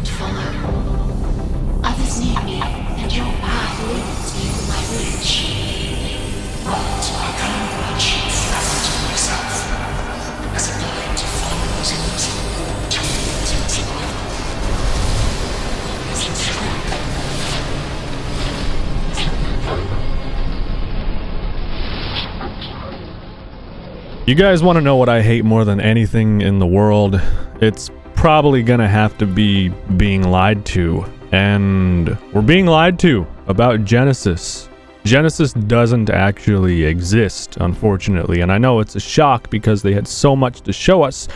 don't follow. Others need me, and your path leads beyond my reach. But I can't watch you forever to myself, as a blind follows impossible to impossible. Is it true? You guys want to know what I hate more than anything in the world? It's probably gonna have to be being lied to. And we're being lied to about Genesis. Genesis doesn't actually exist, unfortunately. And I know it's a shock because they had so much to show us,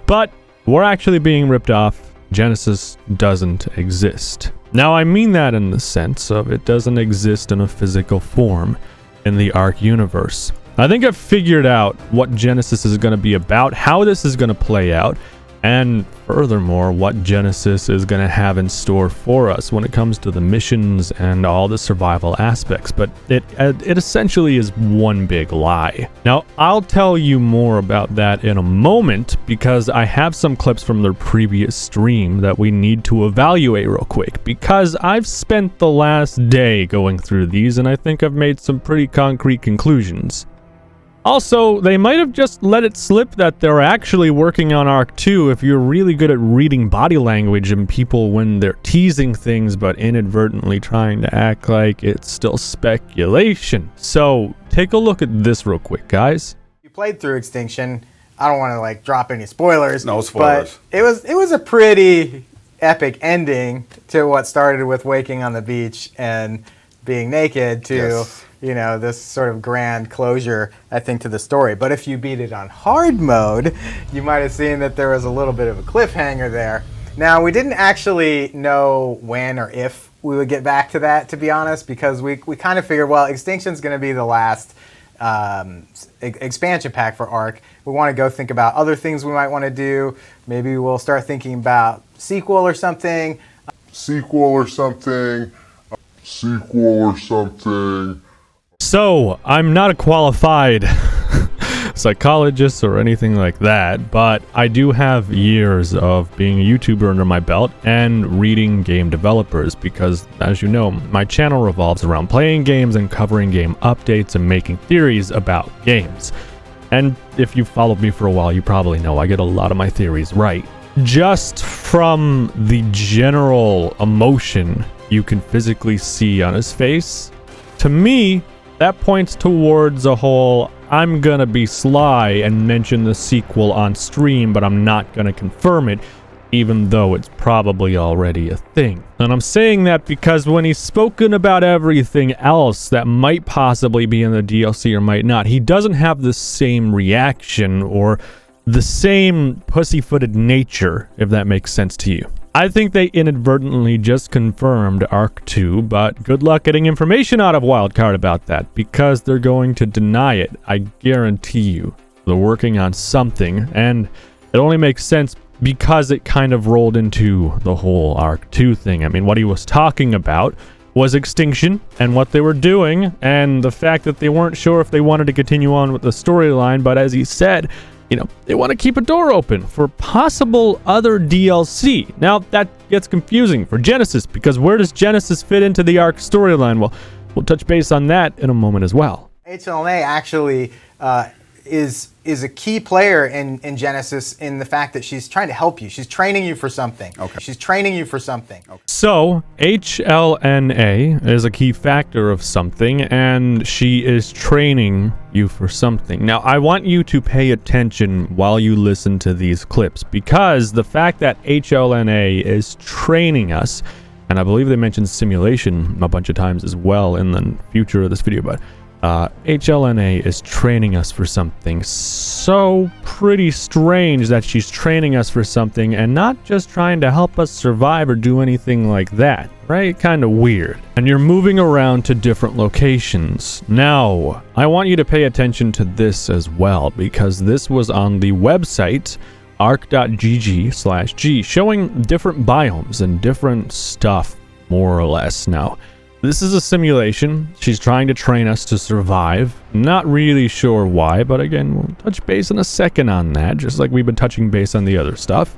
but we're actually being ripped off. Genesis doesn't exist. Now, I mean that in the sense of it doesn't exist in a physical form in the Ark universe. I think I've figured out what Genesis is going to be about, how this is going to play out, and furthermore, what Genesis is going to have in store for us when it comes to the missions and all the survival aspects. But it essentially is one big lie. Now, I'll tell you more about that in a moment because I have some clips from their previous stream that we need to evaluate real quick because I've spent the last day going through these and I think I've made some pretty concrete conclusions. Also, they might have just let it slip that they're actually working on Ark 2 if you're really good at reading body language and people when they're teasing things but inadvertently trying to act like it's still speculation. So, take a look at this real quick, guys. You played through Extinction. I don't want to like drop any spoilers. No spoilers. But it was a pretty epic ending to what started with waking on the beach and being naked to... Yes. You know, this sort of grand closure, I think, to the story. But if you beat it on hard mode, you might have seen that there was a little bit of a cliffhanger there. Now, we didn't actually know when or if we would get back to that, to be honest, because we kind of figured, well, Extinction's going to be the last expansion pack for Ark. We want to go think about other things we might want to do. Maybe we'll start thinking about sequel or something. So, I'm not a qualified psychologist or anything like that, but I do have years of being a YouTuber under my belt and reading game developers because, as you know, my channel revolves around playing games and covering game updates and making theories about games. And if you've followed me for a while, you probably know I get a lot of my theories right. Just from the general emotion you can physically see on his face, to me, that points towards a whole, I'm gonna be sly and mention the sequel on stream, but I'm not gonna confirm it, even though it's probably already a thing. And I'm saying that because when he's spoken about everything else that might possibly be in the DLC or might not, he doesn't have the same reaction or the same pussyfooted nature, if that makes sense to you. I think they inadvertently just confirmed Ark 2, but good luck getting information out of Wildcard about that, because they're going to deny it. I guarantee you. They're working on something, and it only makes sense because it kind of rolled into the whole Ark 2 thing. I mean, what he was talking about was Extinction and what they were doing, and the fact that they weren't sure if they wanted to continue on with the storyline, but as he said, you know, they want to keep a door open for possible other DLC. Now, that gets confusing for Genesis, because where does Genesis fit into the Ark storyline? Well, we'll touch base on that in a moment as well. hln-a actually is a key player in Genesis in the fact that she's trying to help you. She's training you for something. Okay. She's training you for something. Okay. So, hln-a is a key factor of something, and she is training you for something. Now, I want you to pay attention while you listen to these clips, because the fact that hln-a is training us, and I believe they mentioned simulation a bunch of times as well in the future of this video, but hln-a is training us for something so pretty strange that she's training us for something and not just trying to help us survive or do anything like that, right? Kind of weird. And you're moving around to different locations. Now, I want you to pay attention to this as well, because this was on the website ark.gg/g, showing different biomes and different stuff, more or less. Now, this is a simulation. She's trying to train us to survive. Not really sure why, but again, we'll touch base in a second on that, just like we've been touching base on the other stuff.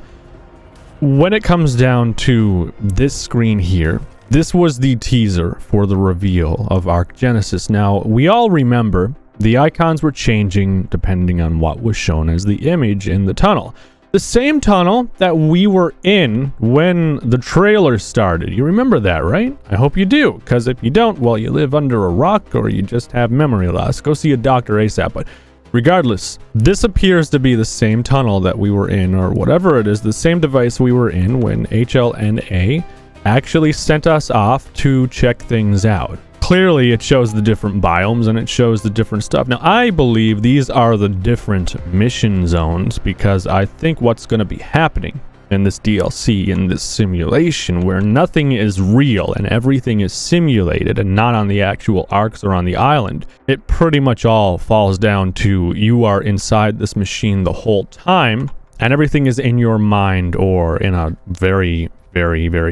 when it comes down to this screen here, this was the teaser for the reveal of Arc Genesis. Now, we all remember the icons were changing depending on what was shown as the image in the tunnel. The same tunnel that we were in when the trailer started. You remember that, right? I hope you do, because if you don't, well, you live under a rock or you just have memory loss. Go see a doctor ASAP. But regardless, this appears to be the same tunnel that we were in, or whatever it is, the same device we were in when hln-a actually sent us off to check things out. Clearly, it shows the different biomes and it shows the different stuff. Now, I believe these are the different mission zones because I think what's going to be happening in this DLC, in this simulation, where nothing is real and everything is simulated and not on the actual arcs or on the island, it pretty much all falls down to you are inside this machine the whole time and everything is in your mind or in a very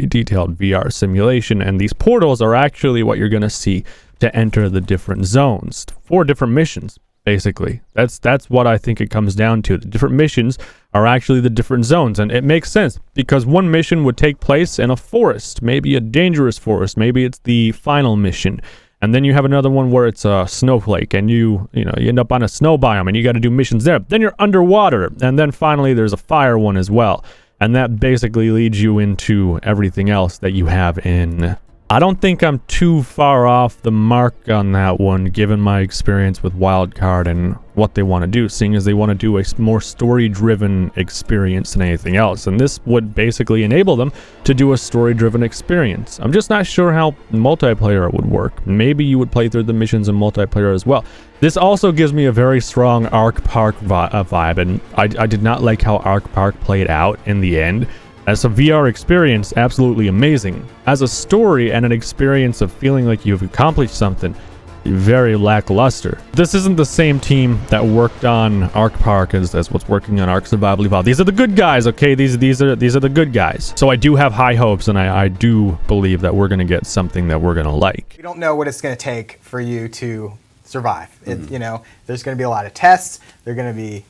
detailed VR simulation, and these portals are actually what you're going to see to enter the different zones for different missions. Basically, that's what I think it comes down to. The different missions are actually the different zones, and it makes sense because one mission would take place in a forest, maybe a dangerous forest, maybe it's the final mission, and then you have another one where it's a snowflake, and you end up on a snow biome, and you got to do missions there. Then you're underwater, and then finally there's a fire one as well. And that basically leads you into everything else that you have in. I don't think I'm too far off the mark on that one, given my experience with Wildcard and what they want to do, seeing as they want to do a more story-driven experience than anything else. And this would basically enable them to do a story-driven experience. I'm just not sure how multiplayer would work. Maybe you would play through the missions in multiplayer as well. This also gives me a very strong Arc Park vibe, and I did not like how Arc Park played out in the end. As a VR experience, absolutely amazing. As a story and an experience of feeling like you've accomplished something, very lackluster. This isn't the same team that worked on Arc Park as what's working on Arc Survival Evolved. These are the good guys, okay? These are the good guys. So I do have high hopes, and I do believe that we're gonna get something that we're gonna like. We don't know what it's gonna take for you to survive. You know, there's gonna be a lot of tests. They're gonna be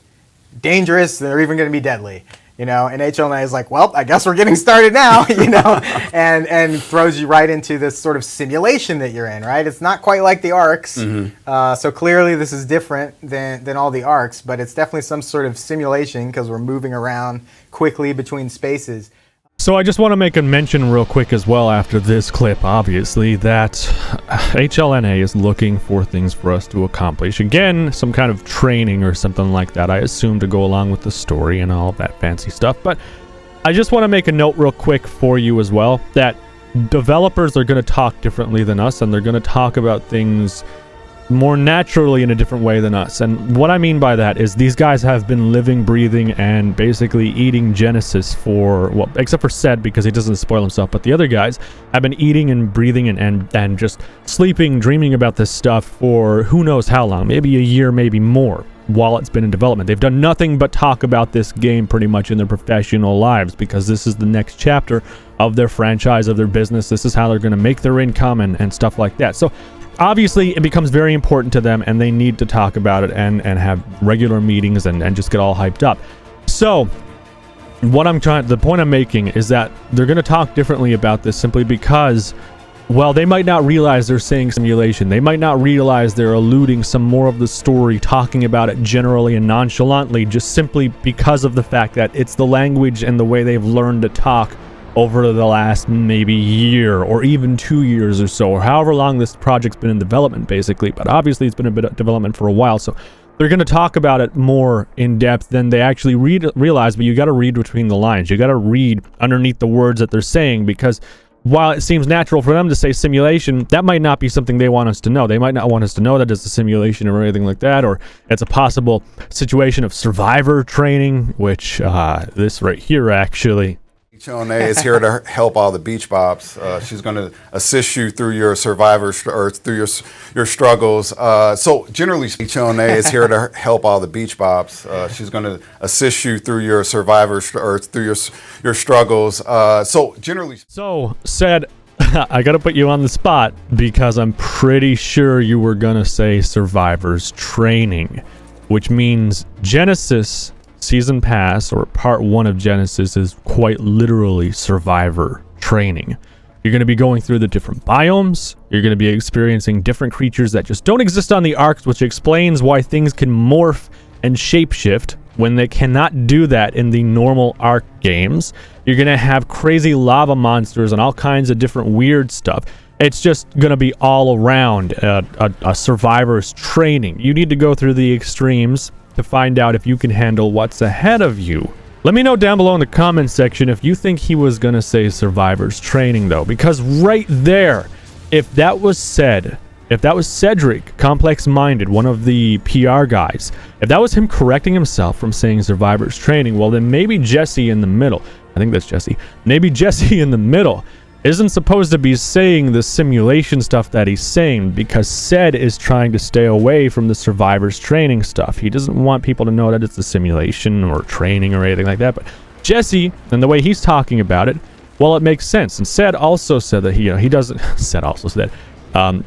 dangerous. They're even gonna be deadly. You know, and hln-a is like, well, I guess we're getting started now, you know, and throws you right into this sort of simulation that you're in, right? It's not quite like the arcs, so clearly this is different than all the arcs, but it's definitely some sort of simulation because we're moving around quickly between spaces. So I just want to make a mention real quick as well after this clip, obviously, that hln-a is looking for things for us to accomplish. Again, some kind of training or something like that, I assume, to go along with the story and all of that fancy stuff. But I just want to make a note real quick for you as well, that developers are going to talk differently than us, and they're going to talk about things more naturally in a different way than us. And what I mean by that is these guys have been living, breathing, and basically eating Genesis for, well, except for Sed because he doesn't spoil himself, but the other guys have been eating and breathing and just sleeping, dreaming about this stuff for who knows how long, maybe a year, maybe more, while it's been in development. They've done nothing but talk about this game pretty much in their professional lives because this is the next chapter of their franchise, of their business. This is how they're going to make their income and stuff like that. So obviously, it becomes very important to them, and they need to talk about it and have regular meetings and just get all hyped up. So, the point I'm making is that they're going to talk differently about this simply because, well, they might not realize they're saying simulation. They might not realize they're eluding some more of the story, talking about it generally and nonchalantly, just simply because of the fact that it's the language and the way they've learned to talk over the last maybe year or even 2 years or so, or however long this project's been in development, basically. But obviously it's been a bit of development for a while, so they're going to talk about it more in depth than they actually realize. But you got to read between the lines. You got to read underneath the words that they're saying, because while it seems natural for them to say simulation, that might not be something they want us to know. They might not want us to know that it's a simulation or anything like that, or it's a possible situation of survivor training, which this right here actually. hln-a is here to help all the beach bobs. She's going to assist you through your or through your struggles. So generally, hln-a is here to help all the beach bobs. She's going to assist you through your or through your struggles. So generally, so Sed, I got to put you on the spot because I'm pretty sure you were going to say survivors training, which means Genesis season pass or part 1 of Genesis is quite literally survivor training. You're going to be going through the different biomes. You're going to be experiencing different creatures that just don't exist on the arcs, which explains why things can morph and shapeshift when they cannot do that in the normal arc games. You're going to have crazy lava monsters and all kinds of different weird stuff. It's just going to be all around a survivor's training. You need to go through the extremes to find out if you can handle what's ahead of you. Let me know down below in the comments section if you think he was going to say survivor's training, though, because right there, if that was said, if that was Cedric, Complex Minded, one of the PR guys, if that was him correcting himself from saying survivor's training, well, then maybe Jesse in the middle, I think that's Jesse, maybe Jesse in the middle isn't supposed to be saying the simulation stuff that he's saying, because Ced is trying to stay away from the survivor's training stuff. He doesn't want people to know that it's a simulation or training or anything like that. But Jesse, and the way he's talking about it, well, it makes sense. And Ced also said that he doesn't. Ced also said,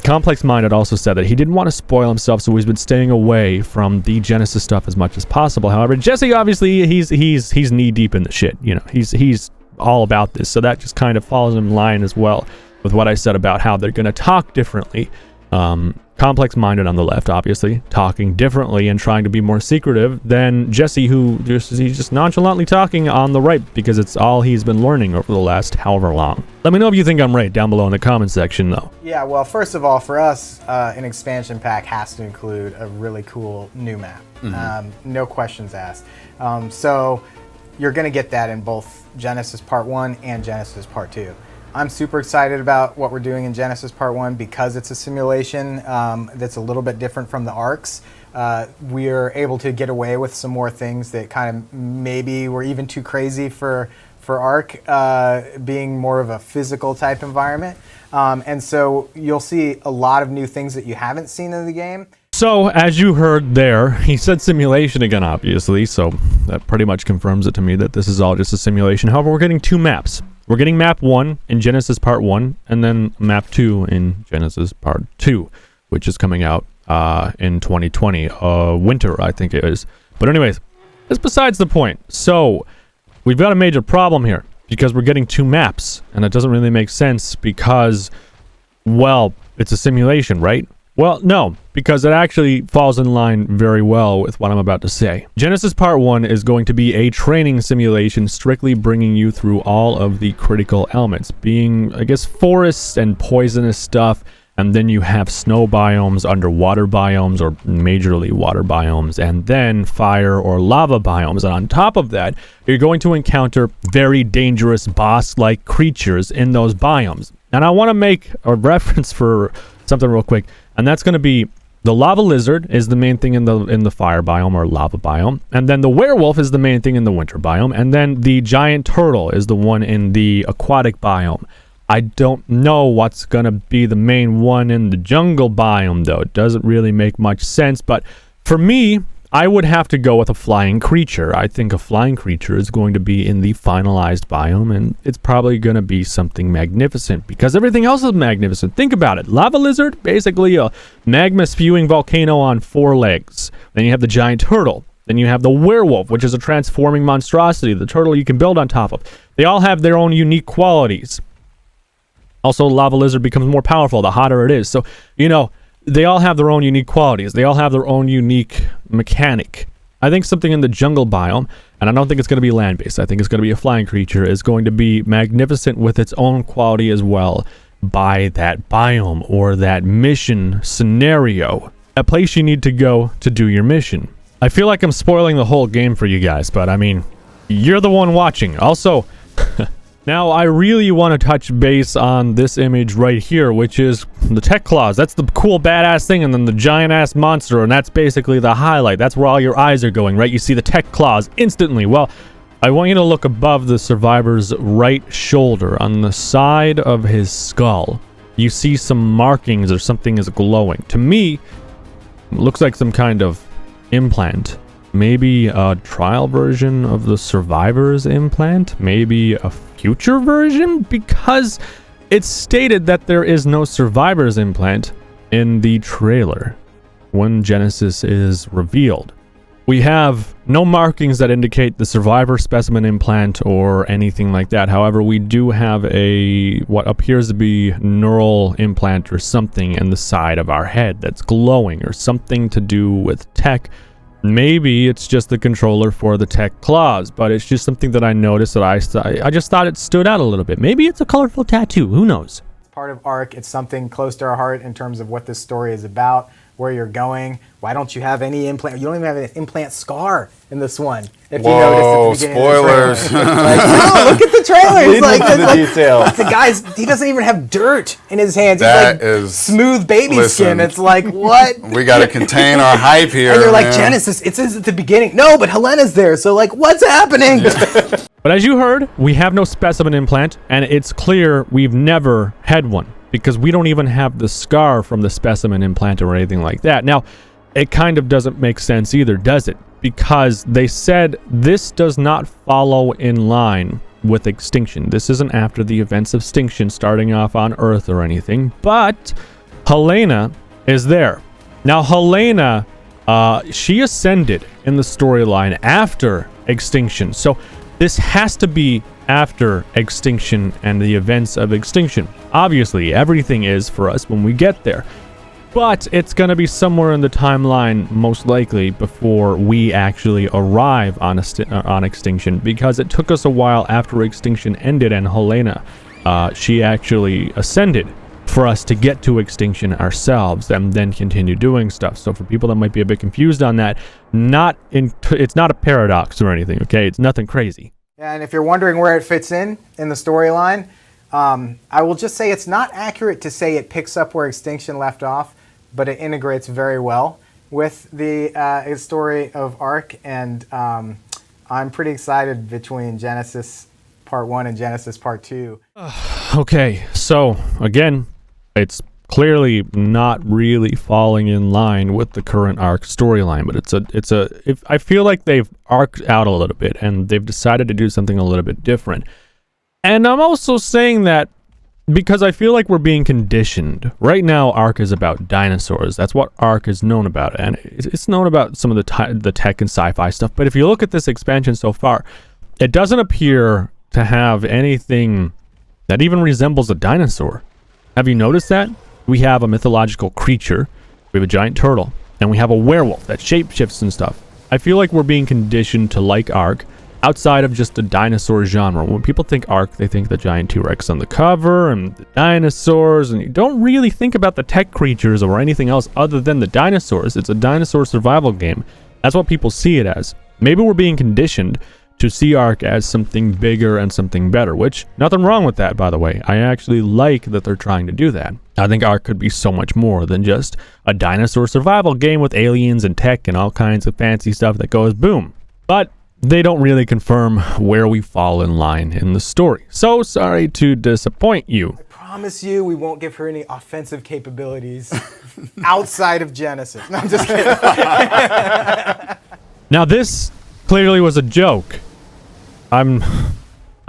Complex Minded also said that he didn't want to spoil himself, so he's been staying away from the Genesis stuff as much as possible. However, Jesse, obviously, he's knee deep in the shit. You know, he's all about this, so that just kind of falls in line as well with what I said about how they're going to talk differently. Complex Minded on the left, obviously, talking differently and trying to be more secretive than Jesse, he's just nonchalantly talking on the right, because it's all he's been learning over the last however long. Let me know if you think I'm right down below in the comment section, though. Yeah, well, first of all, for us, an expansion pack has to include a really cool new map. No questions asked. So you're going to get that in both Genesis Part 1 and Genesis Part 2. I'm super excited about what we're doing in Genesis Part 1 because it's a simulation that's a little bit different from the arcs. We're able to get away with some more things that kind of maybe were even too crazy for arc, being more of a physical type environment. And so you'll see a lot of new things that you haven't seen in the game. So, as you heard there, he said simulation again, obviously, so that pretty much confirms it to me that this is all just a simulation. However, we're getting 2 maps. We're getting map 1 in Genesis Part 1, and then map 2 in Genesis Part 2, which is coming out in 2020, winter, I think it is. But anyways, that's besides the point. So, we've got a major problem here, because we're getting 2 maps, and it doesn't really make sense because, well, it's a simulation, right? Well, no, because it actually falls in line very well with what I'm about to say. Genesis Part 1 is going to be a training simulation strictly bringing you through all of the critical elements, being, I guess, forests and poisonous stuff, and then you have snow biomes, underwater biomes, or majorly water biomes, and then fire or lava biomes. And on top of that, you're going to encounter very dangerous boss-like creatures in those biomes. And I want to make a reference for something real quick, and that's going to be the lava lizard is the main thing in the fire biome or lava biome, and then the werewolf is the main thing in the winter biome, and then the giant turtle is the one in the aquatic biome. I don't know what's going to be the main one in the jungle biome, though. It doesn't really make much sense, but for me, I would have to go with a flying creature. I think a flying creature is going to be in the finalized biome, and it's probably going to be something magnificent because everything else is magnificent. Think about it. Lava lizard, basically a magma-spewing volcano on 4 legs. Then you have the giant turtle. Then you have the werewolf, which is a transforming monstrosity. The turtle you can build on top of. They all have their own unique qualities. Also, lava lizard becomes more powerful the hotter it is. So, you know, they all have their own unique qualities. They all have their own unique mechanic. I think something in the jungle biome, and I don't think it's going to be land-based, I think it's going to be a flying creature, is going to be magnificent with its own quality as well by that biome or that mission scenario. A place you need to go to do your mission. I feel like I'm spoiling the whole game for you guys, but I mean, you're the one watching. Also, now, I really want to touch base on this image right here, which is the tech claws. That's the cool, badass thing, and then the giant-ass monster, and that's basically the highlight. That's where all your eyes are going, right? You see the tech claws instantly. Well, I want you to look above the survivor's right shoulder. On the side of his skull, you see some markings or something is glowing. To me, it looks like some kind of implant. Maybe a trial version of the survivor's implant? Maybe a future version? Because it's stated that there is no survivor's implant in the trailer when Genesis is revealed. We have no markings that indicate the survivor specimen implant or anything like that. However, we do have what appears to be neural implant or something in the side of our head that's glowing, or something to do with tech. Maybe it's just the controller for the tech claws, but it's just something that I noticed that I just thought it stood out a little bit. Maybe it's a colorful tattoo. Who knows? It's part of ARC. It's something close to our heart in terms of what this story is about, where you're going. Why don't you have any implant? You don't even have an implant scar in this one. If you noticed at the beginning spoilers. of the trailer. Like, no, look at the trailer. He's like, the detail. The guy's, he doesn't even have dirt in his hands. That He's like is- smooth baby listen. skin. It's like, what? We got to contain our hype here. And you're like, man. Genesis, it says at the beginning. No, but Helena's there. So like, what's happening? But as you heard, we have no specimen implant, and it's clear we've never had one, because we don't even have the scar from the specimen implant or anything like that. Now, it kind of doesn't make sense either, does it? Because they said this does not follow in line with extinction. This isn't after the events of extinction starting off on Earth or anything, but hln-a is there. Now, hln-a, she ascended in the storyline after extinction, so this has to be after extinction and the events of extinction. Obviously, everything is for us when we get there. But it's going to be somewhere in the timeline, most likely, before we actually arrive on extinction, because it took us a while after extinction ended and hln-a, she actually ascended for us to get to extinction ourselves and then continue doing stuff. So for people that might be a bit confused on that, it's not a paradox or anything, okay? It's nothing crazy. Yeah, and if you're wondering where it fits in the storyline, I will just say it's not accurate to say it picks up where extinction left off, but it integrates very well with the story of ARC, and I'm pretty excited between Genesis Part 1 and Genesis Part 2. Okay, so again, it's clearly not really falling in line with the current ARC storyline, but I feel like they've arced out a little bit and they've decided to do something a little bit different. And I'm also saying that because I feel like we're being conditioned. Right now, ARC is about dinosaurs. That's what ARC is known about, and it's known about some of the tech and sci-fi stuff. But if you look at this expansion so far, it doesn't appear to have anything that even resembles a dinosaur. Have you noticed that? We have a mythological creature, we have a giant turtle, and we have a werewolf that shapeshifts and stuff. I feel like we're being conditioned to like ARC outside of just the dinosaur genre. When people think ARC, they think the giant T-Rex on the cover and the dinosaurs, and you don't really think about the tech creatures or anything else other than the dinosaurs. It's a dinosaur survival game. That's what people see it as. Maybe we're being conditioned to see ARC as something bigger and something better, which, nothing wrong with that, by the way. I actually like that they're trying to do that. I think ARC could be so much more than just a dinosaur survival game with aliens and tech and all kinds of fancy stuff that goes boom. But they don't really confirm where we fall in line in the story. So sorry to disappoint you. I promise you we won't give her any offensive capabilities outside of Genesis. No, I'm just kidding. Now this clearly was a joke. I'm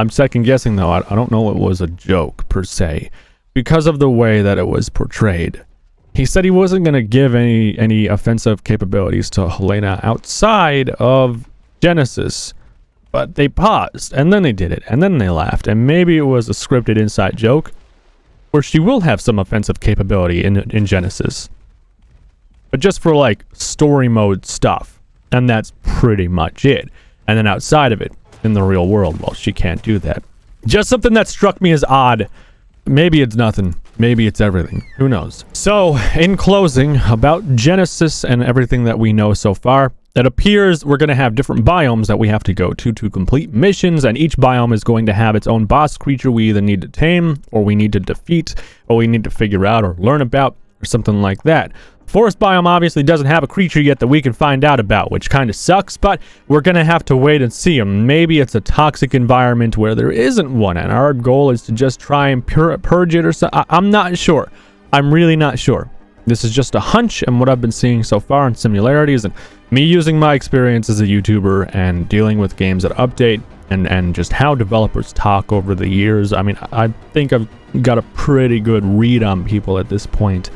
second guessing though. I don't know it was a joke per se because of the way that it was portrayed. He said he wasn't going to give any offensive capabilities to hln-a outside of Genesis, but they paused and then they did it and then they laughed, and maybe it was a scripted inside joke where she will have some offensive capability in Genesis, but just for like story mode stuff, and that's pretty much it. And then outside of it in the real world, well, she can't do that. Just something that struck me as odd. Maybe it's nothing, maybe it's everything, who knows. So in closing, about Genesis and everything that we know so far, it appears we're going to have different biomes that we have to go to complete missions, and each biome is going to have its own boss creature we either need to tame, or we need to defeat, or we need to figure out or learn about, or something like that. Forest biome obviously doesn't have a creature yet that we can find out about, which kind of sucks, but we're going to have to wait and see. Maybe it's a toxic environment where there isn't one, and our goal is to just try and purge it or something. I'm not sure. I'm really not sure. This is just a hunch, and what I've been seeing so far in similarities and me using my experience as a YouTuber and dealing with games that update and just how developers talk over the years. I mean, I think I've got a pretty good read on people at this point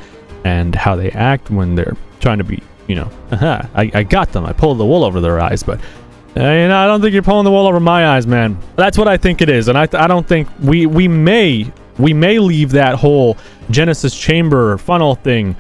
and how they act when they're trying to be you know, I got them. I pulled the wool over their eyes, but you know, I don't think you're pulling the wool over my eyes, man. That's what I think it is, and I don't think we may leave that whole Genesis chamber funnel thing.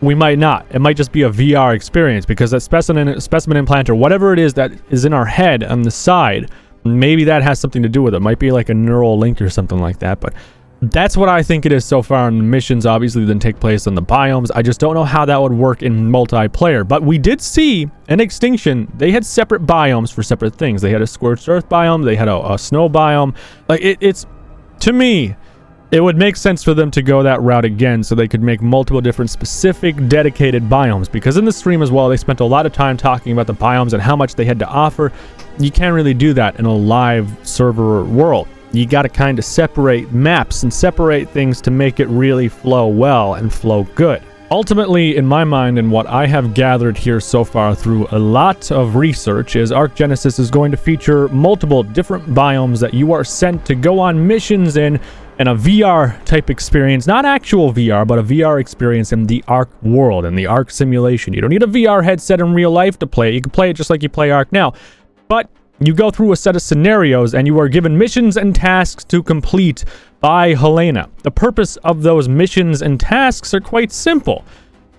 We might not. It might just be a VR experience, because that specimen implant or whatever it is that is in our head on the side, maybe that has something to do with it. Might be like a neural link or something like that, but that's what I think it is so far. And the missions obviously then take place on the biomes. I just don't know how that would work in multiplayer, but we did see in Extinction they had separate biomes for separate things. They had a scorched earth biome, they had a snow biome. Like it's, to me, it would make sense for them to go that route again, so they could make multiple different specific dedicated biomes, because in the stream as well they spent a lot of time talking about the biomes and how much they had to offer. You can't really do that in a live server world. You got to kind of separate maps and separate things to make it really flow well and flow good. Ultimately, in my mind, and what I have gathered here so far through a lot of research, is Ark Genesis is going to feature multiple different biomes that you are sent to go on missions in a VR type experience. Not actual VR, but a VR experience in the Ark world, in the Ark simulation. You don't need a VR headset in real life to play it. You can play it just like you play Ark now. But you go through a set of scenarios and you are given missions and tasks to complete by hln-a. The purpose of those missions and tasks are quite simple.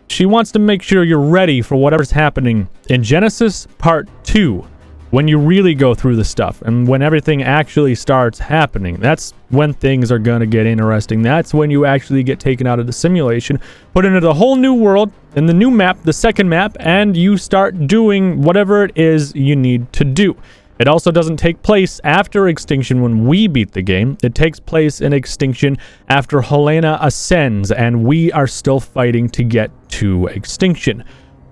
She wants to make sure you're ready for whatever's happening in Genesis Part 2. When you really go through the stuff and when everything actually starts happening, that's when things are going to get interesting. That's when you actually get taken out of the simulation, put into the whole new world, in the new map, the second map, and you start doing whatever it is you need to do. It also doesn't take place after Extinction when we beat the game. It takes place in Extinction after hln-a ascends, and we are still fighting to get to Extinction.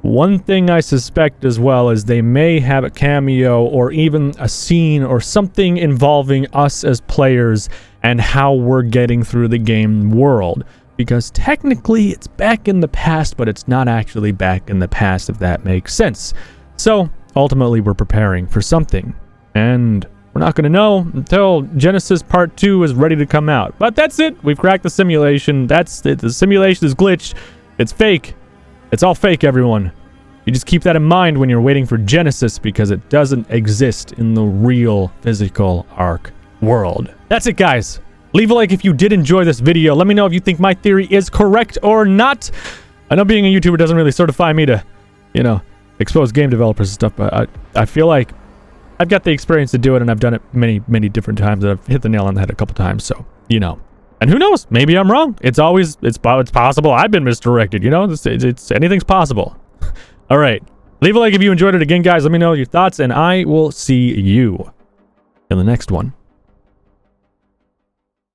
One thing I suspect as well is they may have a cameo or even a scene or something involving us as players and how we're getting through the game world. Because technically it's back in the past, but it's not actually back in the past, if that makes sense. So ultimately we're preparing for something, and we're not going to know until Genesis Part 2 is ready to come out. But that's it. We've cracked the simulation. That's it. The simulation is glitched. It's fake. It's all fake, everyone. You just keep that in mind when you're waiting for Genesis, because it doesn't exist in the real physical Ark world. That's it, guys. Leave a like if you did enjoy this video. Let me know if you think my theory is correct or not. I know being a YouTuber doesn't really certify me to, you know, expose game developers and stuff, but I feel like I've got the experience to do it, and I've done it many different times, and I've hit the nail on the head a couple times, so, you know. And who knows? Maybe I'm wrong. It's possible I've been misdirected, you know? It's anything's possible. All right. Leave a like if you enjoyed it. Again, guys, let me know your thoughts, and I will see you in the next one.